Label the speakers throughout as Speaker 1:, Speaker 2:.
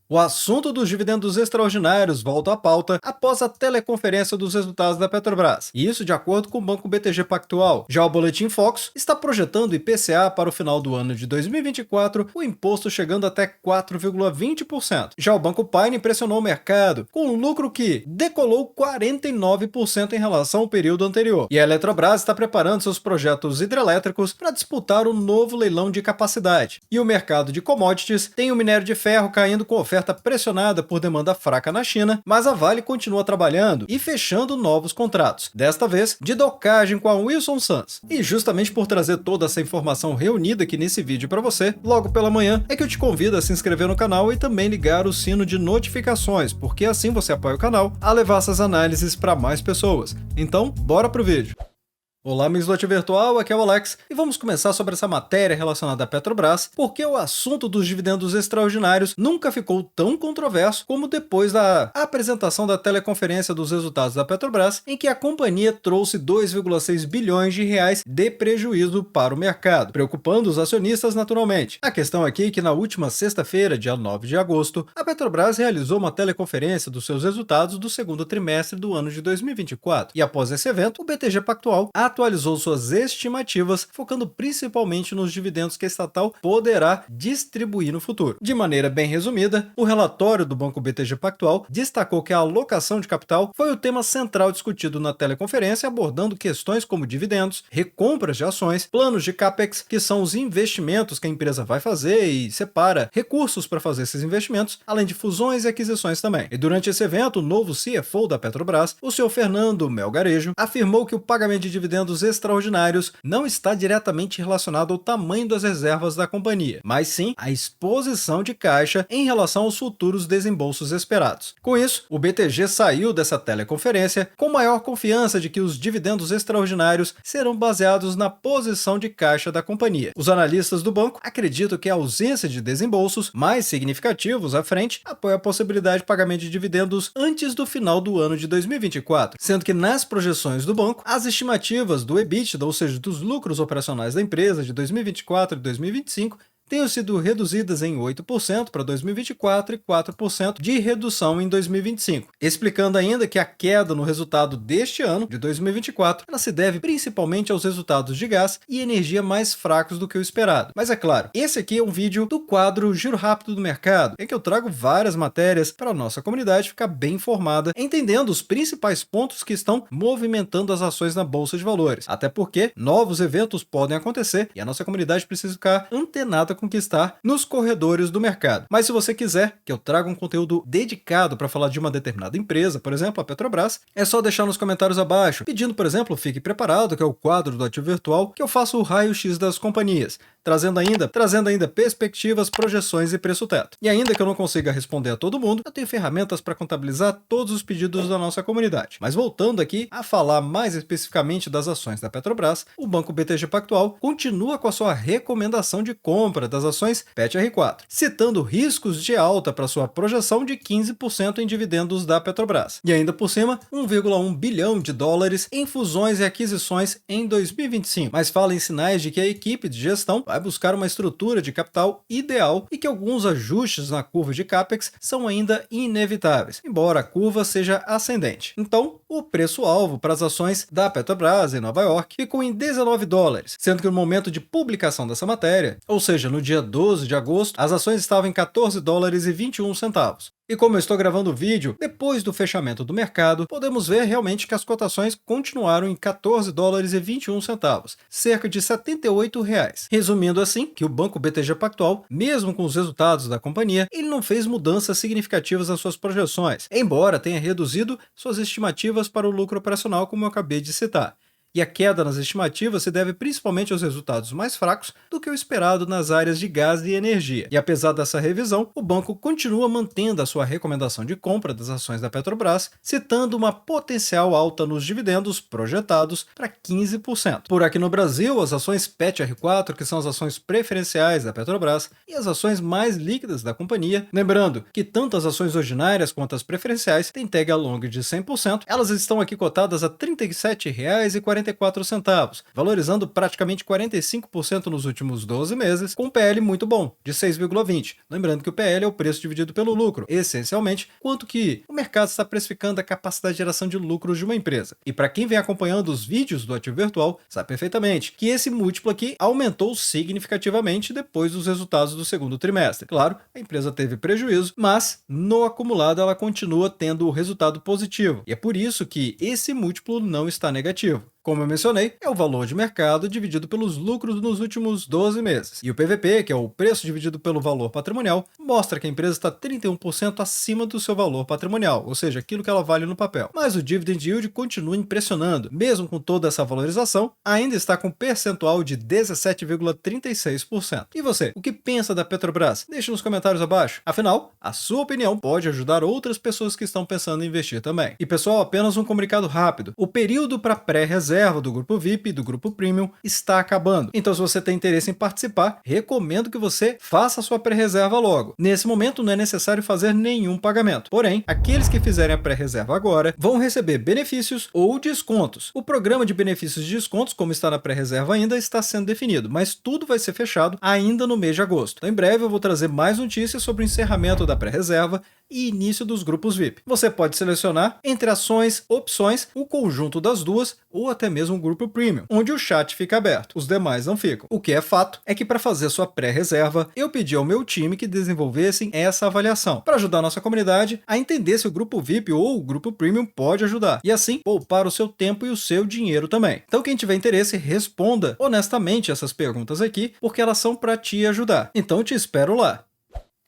Speaker 1: O assunto dos dividendos extraordinários volta à pauta após a teleconferência dos resultados da Petrobras, e isso de acordo com o Banco BTG Pactual. Já o Boletim Focus está projetando o IPCA para o final do ano de 2024, o imposto chegando até 4,20%. Já o Banco Paine pressionou o mercado, com um lucro que decolou 49% em relação ao período anterior. E a Eletrobras está preparando seus projetos hidrelétricos para disputar o novo leilão de capacidade. E o mercado de commodities tem o minério de ferro caindo com oferta pressionada por demanda fraca na China, mas a Vale continua trabalhando e fechando novos contratos, desta vez de docagem com a Wilson Sons. E justamente por trazer toda essa informação reunida aqui nesse vídeo para você, logo pela manhã, é que eu te convido a se inscrever no canal e também ligar o sino de notificações, porque assim você apoia o canal a levar essas análises para mais pessoas. Então, bora pro vídeo! Olá, amigos do Ativo Virtual, aqui é o Alex, e vamos começar sobre essa matéria relacionada à Petrobras, porque o assunto dos dividendos extraordinários nunca ficou tão controverso como depois da apresentação da teleconferência dos resultados da Petrobras, em que a companhia trouxe 2,6 bilhões de reais de prejuízo para o mercado, preocupando os acionistas naturalmente. A questão aqui é que na última sexta-feira, dia 9 de agosto, a Petrobras realizou uma teleconferência dos seus resultados do segundo trimestre do ano de 2024, e após esse evento, o BTG Pactual atualizou suas estimativas, focando principalmente nos dividendos que a estatal poderá distribuir no futuro. De maneira bem resumida, o relatório do Banco BTG Pactual destacou que a alocação de capital foi o tema central discutido na teleconferência, abordando questões como dividendos, recompras de ações, planos de CAPEX, que são os investimentos que a empresa vai fazer e separa recursos para fazer esses investimentos, além de fusões e aquisições também. E durante esse evento, o novo CFO da Petrobras, o senhor Fernando Melgarejo, afirmou que o pagamento de dividendos extraordinários não está diretamente relacionado ao tamanho das reservas da companhia, mas sim à exposição de caixa em relação aos futuros desembolsos esperados. Com isso, o BTG saiu dessa teleconferência com maior confiança de que os dividendos extraordinários serão baseados na posição de caixa da companhia. Os analistas do banco acreditam que a ausência de desembolsos mais significativos à frente apoia a possibilidade de pagamento de dividendos antes do final do ano de 2024, sendo que nas projeções do banco, as estimativas do EBITDA, ou seja, dos lucros operacionais da empresa de 2024 e 2025, tenham sido reduzidas em 8% para 2024 e 4% de redução em 2025, explicando ainda que a queda no resultado deste ano, de 2024, ela se deve principalmente aos resultados de gás e energia mais fracos do que o esperado. Mas é claro, esse aqui é um vídeo do quadro Giro Rápido do Mercado, em que eu trago várias matérias para a nossa comunidade ficar bem informada, entendendo os principais pontos que estão movimentando as ações na Bolsa de Valores, até porque novos eventos podem acontecer e a nossa comunidade precisa ficar antenada conquistar nos corredores do mercado. Mas se você quiser que eu traga um conteúdo dedicado para falar de uma determinada empresa, por exemplo, a Petrobras, é só deixar nos comentários abaixo, pedindo, por exemplo, Fique Preparado, que é o quadro do Ativo Virtual, que eu faço o raio-x das companhias, trazendo ainda perspectivas, projeções e preço-teto. E ainda que eu não consiga responder a todo mundo, eu tenho ferramentas para contabilizar todos os pedidos da nossa comunidade. Mas voltando aqui a falar mais especificamente das ações da Petrobras, o Banco BTG Pactual continua com a sua recomendação de compra das ações PET-R4, citando riscos de alta para sua projeção de 15% em dividendos da Petrobras. E ainda por cima, 1,1 bilhão de dólares em fusões e aquisições em 2025. Mas fala em sinais de que a equipe de gestão vai buscar uma estrutura de capital ideal e que alguns ajustes na curva de CAPEX são ainda inevitáveis, embora a curva seja ascendente. Então, o preço-alvo para as ações da Petrobras em Nova York ficou em 19 dólares, sendo que no momento de publicação dessa matéria, ou seja, no dia 12 de agosto, as ações estavam em 14 dólares e 21 centavos. E como eu estou gravando o vídeo, depois do fechamento do mercado, podemos ver realmente que as cotações continuaram em 14 dólares e 21 centavos, cerca de R$ 78 reais. Resumindo assim, que o Banco BTG Pactual, mesmo com os resultados da companhia, ele não fez mudanças significativas nas suas projeções, embora tenha reduzido suas estimativas para o lucro operacional, como eu acabei de citar. E a queda nas estimativas se deve principalmente aos resultados mais fracos do que o esperado nas áreas de gás e energia. E apesar dessa revisão, o banco continua mantendo a sua recomendação de compra das ações da Petrobras, citando uma potencial alta nos dividendos projetados para 15%. Por aqui no Brasil, as ações PET-R4, que são as ações preferenciais da Petrobras, e as ações mais líquidas da companhia, lembrando que tanto as ações ordinárias quanto as preferenciais têm tag along de 100%, elas estão aqui cotadas a R$ 37,40 44 centavos, valorizando praticamente 45% nos últimos 12 meses, com um PL muito bom, de 6,20. Lembrando que o PL é o preço dividido pelo lucro, essencialmente, quanto que o mercado está precificando a capacidade de geração de lucros de uma empresa. E para quem vem acompanhando os vídeos do ativo virtual, sabe perfeitamente que esse múltiplo aqui aumentou significativamente depois dos resultados do segundo trimestre. Claro, a empresa teve prejuízo, mas no acumulado ela continua tendo o resultado positivo. E é por isso que esse múltiplo não está negativo. Como eu mencionei, é o valor de mercado dividido pelos lucros nos últimos 12 meses. E o PVP, que é o preço dividido pelo valor patrimonial, mostra que a empresa está 31% acima do seu valor patrimonial, ou seja, aquilo que ela vale no papel. Mas o dividend yield continua impressionando. Mesmo com toda essa valorização, ainda está com percentual de 17,36%. E você, o que pensa da Petrobras? Deixe nos comentários abaixo. Afinal, a sua opinião pode ajudar outras pessoas que estão pensando em investir também. E pessoal, apenas um comunicado rápido. O período para pré-reserva do grupo VIP e do grupo Premium está acabando. Então, se você tem interesse em participar, recomendo que você faça a sua pré-reserva logo. Nesse momento, não é necessário fazer nenhum pagamento. Porém, aqueles que fizerem a pré-reserva agora vão receber benefícios ou descontos. O programa de benefícios e descontos, como está na pré-reserva ainda, está sendo definido, mas tudo vai ser fechado ainda no mês de agosto. Então, em breve eu vou trazer mais notícias sobre o encerramento da pré-reserva e início dos grupos VIP. Você pode selecionar entre ações, opções, o conjunto das duas ou até mesmo o grupo Premium, onde o chat fica aberto, os demais não ficam. O que é fato é que para fazer sua pré-reserva, eu pedi ao meu time que desenvolvessem essa avaliação, para ajudar a nossa comunidade a entender se o grupo VIP ou o grupo Premium pode ajudar, e assim poupar o seu tempo e o seu dinheiro também. Então quem tiver interesse, responda honestamente essas perguntas aqui, porque elas são para te ajudar. Então te espero lá.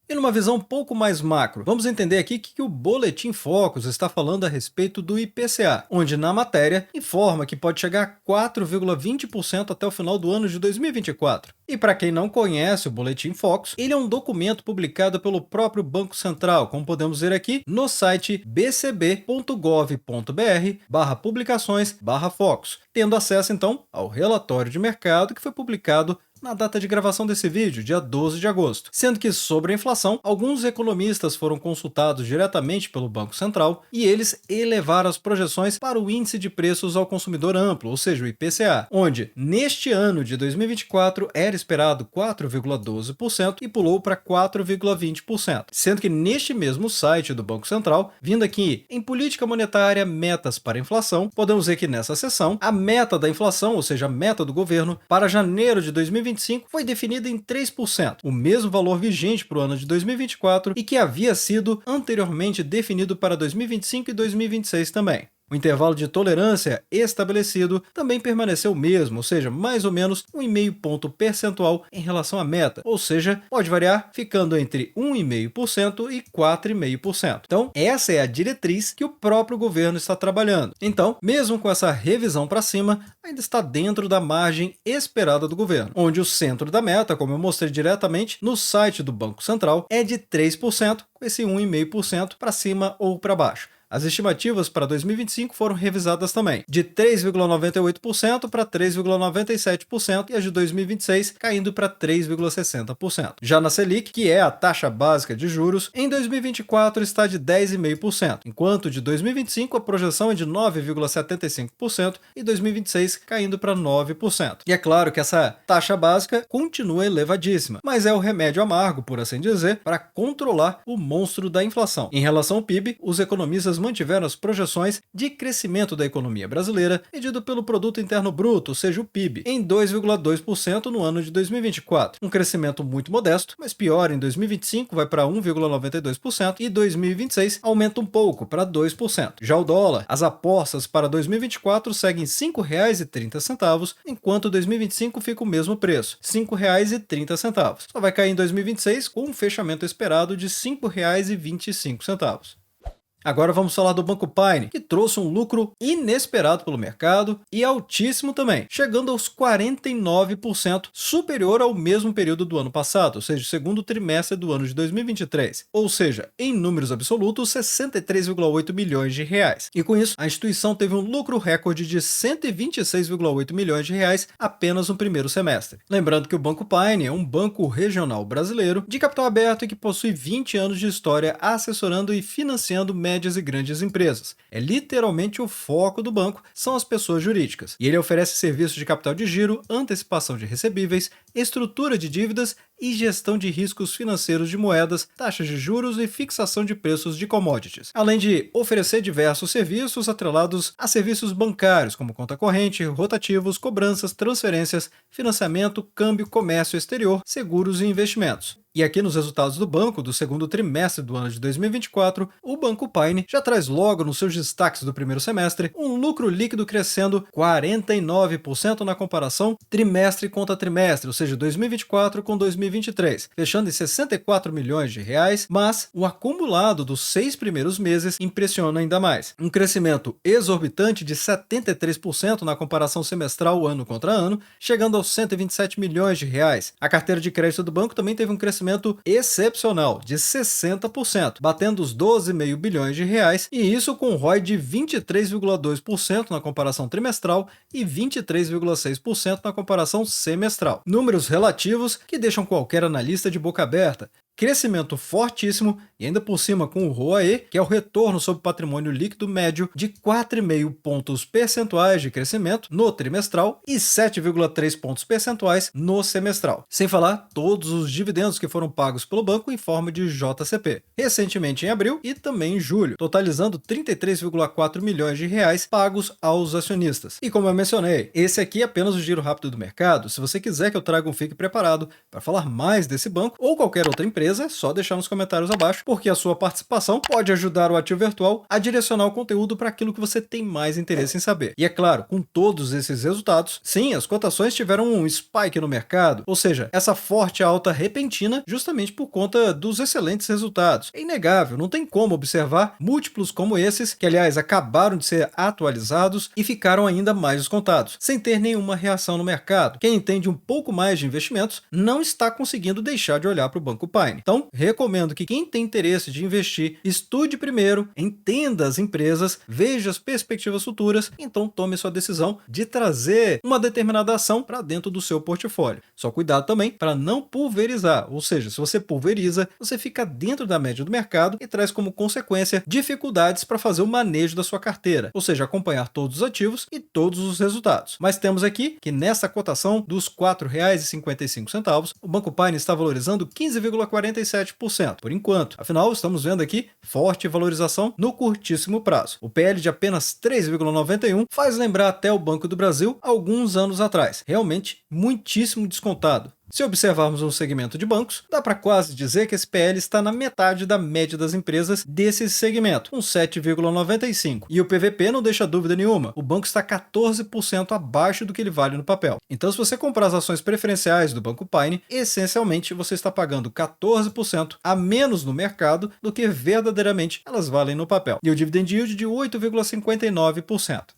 Speaker 1: E numa visão um pouco mais macro, vamos entender aqui que o Boletim Focus está falando a respeito do IPCA, onde na matéria informa que pode chegar a 4,20% até o final do ano de 2024. E para quem não conhece o Boletim Focus, ele é um documento publicado pelo próprio Banco Central, como podemos ver aqui no site bcb.gov.br/publicações/focus, tendo acesso então ao relatório de mercado que foi publicado na data de gravação desse vídeo, dia 12 de agosto. Sendo que sobre a inflação, alguns economistas foram consultados diretamente pelo Banco Central e eles elevaram as projeções para o Índice de Preços ao Consumidor Amplo, ou seja, o IPCA, onde neste ano de 2024 era esperado 4,12% e pulou para 4,20%. Sendo que neste mesmo site do Banco Central, vindo aqui em Política Monetária, Metas para a Inflação, podemos ver que nessa seção, a meta da inflação, ou seja, a meta do governo, para janeiro de 2025 foi definida em 3%, o mesmo valor vigente para o ano de 2024 e que havia sido anteriormente definido para 2025 e 2026 também. O intervalo de tolerância estabelecido também permaneceu o mesmo, ou seja, mais ou menos 1,5 ponto percentual em relação à meta, ou seja, pode variar ficando entre 1,5% e 4,5%. Então, essa é a diretriz que o próprio governo está trabalhando. Então, mesmo com essa revisão para cima, ainda está dentro da margem esperada do governo, onde o centro da meta, como eu mostrei diretamente no site do Banco Central, é de 3%, com esse 1,5% para cima ou para baixo. As estimativas para 2025 foram revisadas também, de 3,98% para 3,97% e as de 2026 caindo para 3,60%. Já na Selic, que é a taxa básica de juros, em 2024 está de 10,5%, enquanto de 2025 a projeção é de 9,75% e 2026 caindo para 9%. E é claro que essa taxa básica continua elevadíssima, mas é o remédio amargo, por assim dizer, para controlar o monstro da inflação. Em relação ao PIB, os economistas mantiveram as projeções de crescimento da economia brasileira, medido pelo Produto Interno Bruto, ou seja, o PIB, em 2,2% no ano de 2024. Um crescimento muito modesto, mas pior, em 2025 vai para 1,92% e 2026 aumenta um pouco para 2%. Já o dólar, as apostas para 2024 seguem R$ 5,30, enquanto 2025 fica o mesmo preço, R$ 5,30. Só vai cair em 2026 com um fechamento esperado de R$ 5,25. Agora vamos falar do Banco Paine, que trouxe um lucro inesperado pelo mercado e altíssimo também, chegando aos 49%, superior ao mesmo período do ano passado, ou seja, o segundo trimestre do ano de 2023. Ou seja, em números absolutos, 63,8 milhões de reais. E com isso, a instituição teve um lucro recorde de 126,8 milhões de reais apenas no primeiro semestre. Lembrando que o Banco Paine é um banco regional brasileiro de capital aberto e que possui 20 anos de história assessorando e financiando médias e grandes empresas. É literalmente o foco do banco, são as pessoas jurídicas. E ele oferece serviços de capital de giro, antecipação de recebíveis, estrutura de dívidas e gestão de riscos financeiros de moedas, taxas de juros e fixação de preços de commodities. Além de oferecer diversos serviços atrelados a serviços bancários, como conta corrente, rotativos, cobranças, transferências, financiamento, câmbio, comércio exterior, seguros e investimentos. E aqui nos resultados do banco do segundo trimestre do ano de 2024, o Banco Paine já traz logo nos seus destaques do primeiro semestre um lucro líquido crescendo 49% na comparação trimestre contra trimestre, ou seja, 2024 com 2023, fechando em 64 milhões de reais, mas o acumulado dos 6 primeiros meses impressiona ainda mais. Um crescimento exorbitante de 73% na comparação semestral ano contra ano, chegando aos 127 milhões de reais. A carteira de crédito do banco também teve um crescimento excepcional de 60%, batendo os 12,5 bilhões de reais, e isso com um ROI de 23,2% na comparação trimestral e 23,6% na comparação semestral. Números relativos que deixam qualquer analista de boca aberta. Crescimento fortíssimo e ainda por cima com o ROAE, que é o retorno sobre patrimônio líquido médio de 4,5 pontos percentuais de crescimento no trimestral e 7,3 pontos percentuais no semestral. Sem falar todos os dividendos que foram pagos pelo banco em forma de JCP, recentemente em abril e também em julho, totalizando 33,4 milhões de reais pagos aos acionistas. E como eu mencionei, esse aqui é apenas o giro rápido do mercado. Se você quiser que eu traga um Fique Preparado para falar mais desse banco ou qualquer outra empresa, é só deixar nos comentários abaixo, porque a sua participação pode ajudar o Ativo Virtual a direcionar o conteúdo para aquilo que você tem mais interesse em saber. E é claro, com todos esses resultados, sim, as cotações tiveram um spike no mercado, ou seja, essa forte alta repentina justamente por conta dos excelentes resultados. É inegável, não tem como observar múltiplos como esses, que aliás acabaram de ser atualizados e ficaram ainda mais descontados, sem ter nenhuma reação no mercado. Quem entende um pouco mais de investimentos não está conseguindo deixar de olhar para o Banco Paine. Então, recomendo que quem tem interesse de investir, estude primeiro, entenda as empresas, veja as perspectivas futuras, então tome sua decisão de trazer uma determinada ação para dentro do seu portfólio. Só cuidado também para não pulverizar, ou seja, se você pulveriza, você fica dentro da média do mercado e traz como consequência dificuldades para fazer o manejo da sua carteira, ou seja, acompanhar todos os ativos e todos os resultados. Mas temos aqui que nessa cotação dos R$ 4,55, o Banco Paine está valorizando 15,47%. Por enquanto. Afinal, estamos vendo aqui forte valorização no curtíssimo prazo. O PL de apenas 3,91 faz lembrar até o Banco do Brasil alguns anos atrás. Realmente muitíssimo descontado. Se observarmos um segmento de bancos, dá para quase dizer que esse PL está na metade da média das empresas desse segmento, com 7,95. E o PVP não deixa dúvida nenhuma, o banco está 14% abaixo do que ele vale no papel. Então, se você comprar as ações preferenciais do Banco Paine, essencialmente você está pagando 14% a menos no mercado do que verdadeiramente elas valem no papel. E o dividend yield de 8,59%.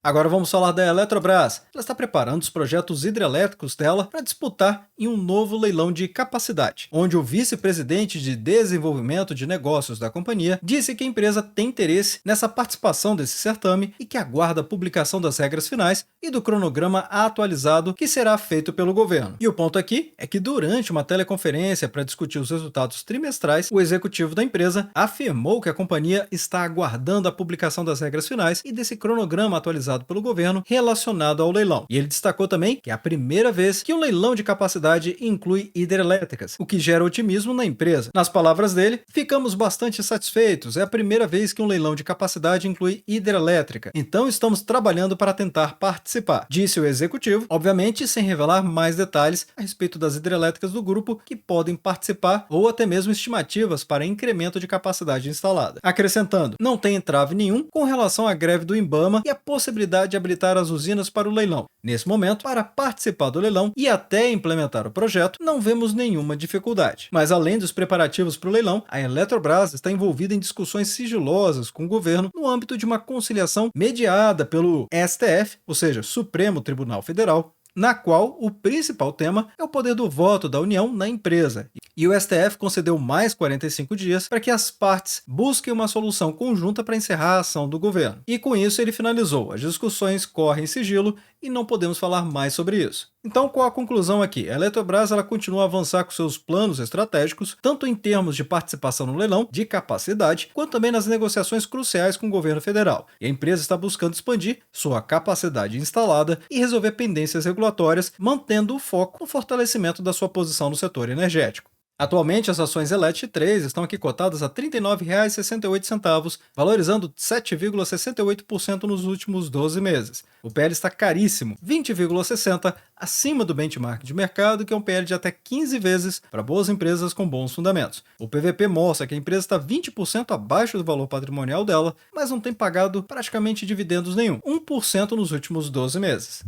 Speaker 1: Agora vamos falar da Eletrobras. Ela está preparando os projetos hidrelétricos dela para disputar em um novo leilão de capacidade, onde o vice-presidente de desenvolvimento de negócios da companhia disse que a empresa tem interesse nessa participação desse certame e que aguarda a publicação das regras finais e do cronograma atualizado que será feito pelo governo. E o ponto aqui é que durante uma teleconferência para discutir os resultados trimestrais, o executivo da empresa afirmou que a companhia está aguardando a publicação das regras finais e desse cronograma atualizado pelo governo relacionado ao leilão. E ele destacou também que é a primeira vez que um leilão de capacidade inclui hidrelétricas, o que gera otimismo na empresa. Nas palavras dele, ficamos bastante satisfeitos, é a primeira vez que um leilão de capacidade inclui hidrelétrica, então estamos trabalhando para tentar participar, disse o executivo, obviamente sem revelar mais detalhes a respeito das hidrelétricas do grupo que podem participar ou até mesmo estimativas para incremento de capacidade instalada. Acrescentando, não tem entrave nenhum com relação à greve do IBAMA e a possibilidade de habilitar as usinas para o leilão. Nesse momento, para participar do leilão e até implementar o projeto, não vemos nenhuma dificuldade. Mas além dos preparativos para o leilão, a Eletrobras está envolvida em discussões sigilosas com o governo no âmbito de uma conciliação mediada pelo STF, ou seja, Supremo Tribunal Federal, na qual o principal tema é o poder do voto da União na empresa. E o STF concedeu mais 45 dias para que as partes busquem uma solução conjunta para encerrar a ação do governo. E com isso ele finalizou. As discussões correm em sigilo e não podemos falar mais sobre isso. Então, qual a conclusão aqui? A Eletrobras ela continua a avançar com seus planos estratégicos, tanto em termos de participação no leilão, de capacidade, quanto também nas negociações cruciais com o governo federal. E a empresa está buscando expandir sua capacidade instalada e resolver pendências regulatórias, mantendo o foco no fortalecimento da sua posição no setor energético. Atualmente, as ações Elet 3 estão aqui cotadas a R$ 39,68, valorizando 7,68% nos últimos 12 meses. O PL está caríssimo, 20,60, acima do benchmark de mercado, que é um PL de até 15 vezes para boas empresas com bons fundamentos. O PVP mostra que a empresa está 20% abaixo do valor patrimonial dela, mas não tem pagado praticamente dividendos nenhum, 1% nos últimos 12 meses.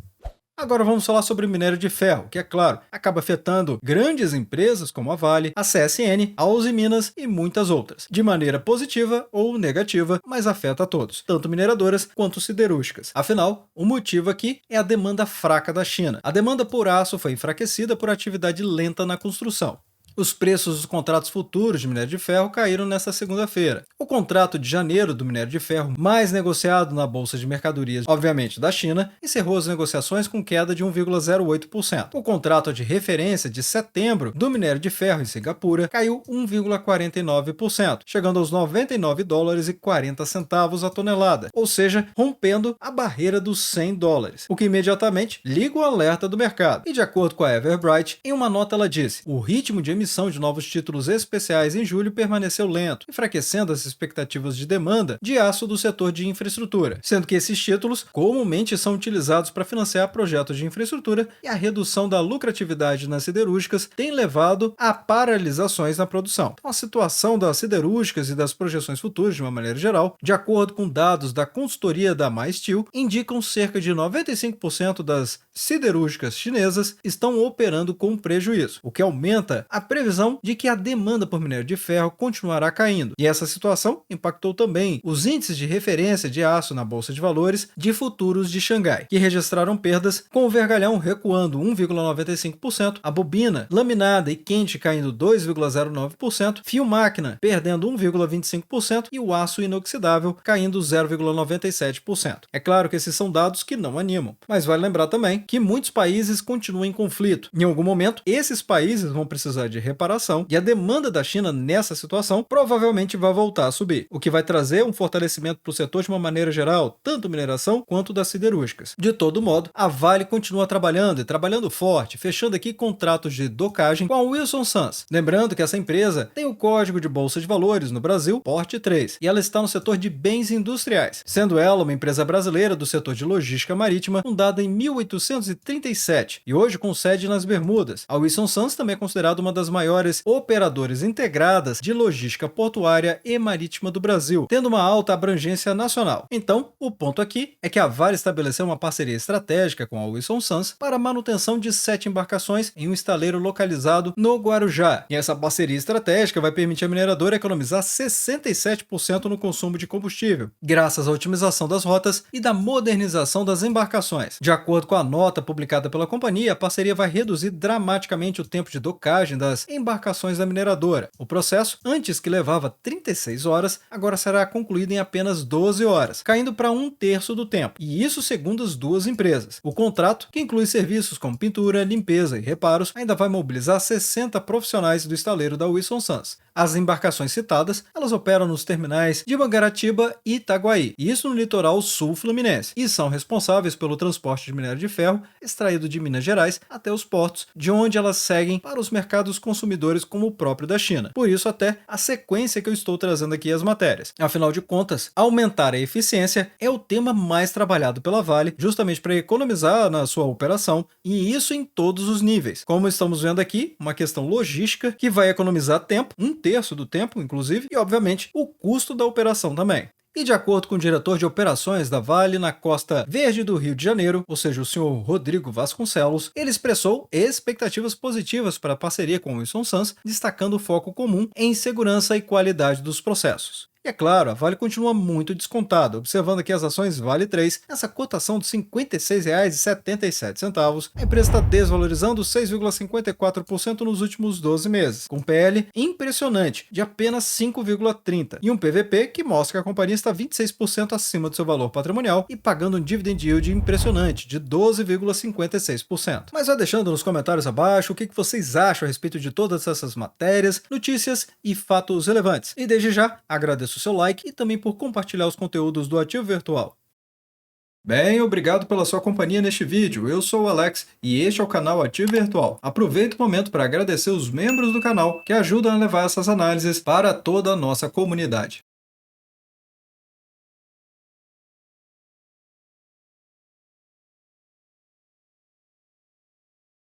Speaker 1: Agora vamos falar sobre minério de ferro, que é claro, acaba afetando grandes empresas como a Vale, a CSN, a Uzi Minas e muitas outras, de maneira positiva ou negativa, mas afeta a todos, tanto mineradoras quanto siderúrgicas. Afinal, o motivo aqui é a demanda fraca da China. A demanda por aço foi enfraquecida por atividade lenta na construção. Os preços dos contratos futuros de minério de ferro caíram nesta segunda-feira. O contrato de janeiro do minério de ferro, mais negociado na Bolsa de Mercadorias, obviamente da China, encerrou as negociações com queda de 1,08%. O contrato de referência de setembro do minério de ferro em Singapura caiu 1,49%, chegando aos $99,40 a tonelada, ou seja, rompendo a barreira dos $100, o que imediatamente liga o alerta do mercado. E de acordo com a Everbright, em uma nota ela disse: o ritmo de emissão de novos títulos especiais em julho permaneceu lento, enfraquecendo as expectativas de demanda de aço do setor de infraestrutura, sendo que esses títulos comumente são utilizados para financiar projetos de infraestrutura, e a redução da lucratividade nas siderúrgicas tem levado a paralisações na produção. Então, a situação das siderúrgicas e das projeções futuras, de uma maneira geral, de acordo com dados da consultoria da MySteel, indicam cerca de 95% das siderúrgicas chinesas estão operando com prejuízo, o que aumenta a previsão de que a demanda por minério de ferro continuará caindo. E essa situação impactou também os índices de referência de aço na Bolsa de Valores de futuros de Xangai, que registraram perdas, com o vergalhão recuando 1,95%, a bobina laminada e quente caindo 2,09%, fio máquina perdendo 1,25% e o aço inoxidável caindo 0,97%. É claro que esses são dados que não animam, mas vale lembrar também que muitos países continuam em conflito. Em algum momento, esses países vão precisar de reparação e a demanda da China nessa situação provavelmente vai voltar a subir, o que vai trazer um fortalecimento para o setor de uma maneira geral, tanto mineração quanto das siderúrgicas. De todo modo, a Vale continua trabalhando e trabalhando forte, fechando aqui contratos de docagem com a Wilson Sons. Lembrando que essa empresa tem o código de bolsa de valores no Brasil, Porte 3, e ela está no setor de bens industriais, sendo ela uma empresa brasileira do setor de logística marítima, fundada em 1837 e hoje com sede nas Bermudas. A Wilson Sons também é considerada uma das maiores operadoras integradas de logística portuária e marítima do Brasil, tendo uma alta abrangência nacional. Então, o ponto aqui é que a Vale estabeleceu uma parceria estratégica com a Wilson Sons para a manutenção de 7 embarcações em um estaleiro localizado no Guarujá. E essa parceria estratégica vai permitir à mineradora economizar 67% no consumo de combustível, graças à otimização das rotas e da modernização das embarcações. De acordo com a nota publicada pela companhia, a parceria vai reduzir dramaticamente o tempo de docagem das embarcações da mineradora. O processo, antes que levava 36 horas, agora será concluído em apenas 12 horas, caindo para 1/3 do tempo, e isso segundo as duas empresas. O contrato, que inclui serviços como pintura, limpeza e reparos, ainda vai mobilizar 60 profissionais do estaleiro da Wilson Sons. As embarcações citadas, elas operam nos terminais de Mangaratiba e Itaguaí, isso no litoral sul fluminense, e são responsáveis pelo transporte de minério de ferro extraído de Minas Gerais até os portos, de onde elas seguem para os mercados consumidores como o próprio da China. Por isso até a sequência que eu estou trazendo aqui as matérias. Afinal de contas, aumentar a eficiência é o tema mais trabalhado pela Vale, justamente para economizar na sua operação, e isso em todos os níveis. Como estamos vendo aqui, uma questão logística que vai economizar tempo, 1/3 do tempo, inclusive, e obviamente o custo da operação também. E de acordo com o diretor de operações da Vale na Costa Verde do Rio de Janeiro, ou seja, o senhor Rodrigo Vasconcelos, ele expressou expectativas positivas para a parceria com o Wilson Sons, destacando o foco comum em segurança e qualidade dos processos. E é claro, a Vale continua muito descontada, observando aqui as ações Vale 3, essa cotação de R$ 56,77, a empresa está desvalorizando 6,54% nos últimos 12 meses, com PL impressionante de apenas 5,30 e um PVP que mostra que a companhia está 26% acima do seu valor patrimonial e pagando um dividend yield impressionante de 12,56%. Mas vai deixando nos comentários abaixo o que vocês acham a respeito de todas essas matérias, notícias e fatos relevantes. E desde já, agradeço o seu like e também por compartilhar os conteúdos do Ativo Virtual. Bem, obrigado pela sua companhia neste vídeo. Eu sou o Alex e este é o canal Ativo Virtual. Aproveito o momento para agradecer os membros do canal que ajudam a levar essas análises para toda a nossa comunidade.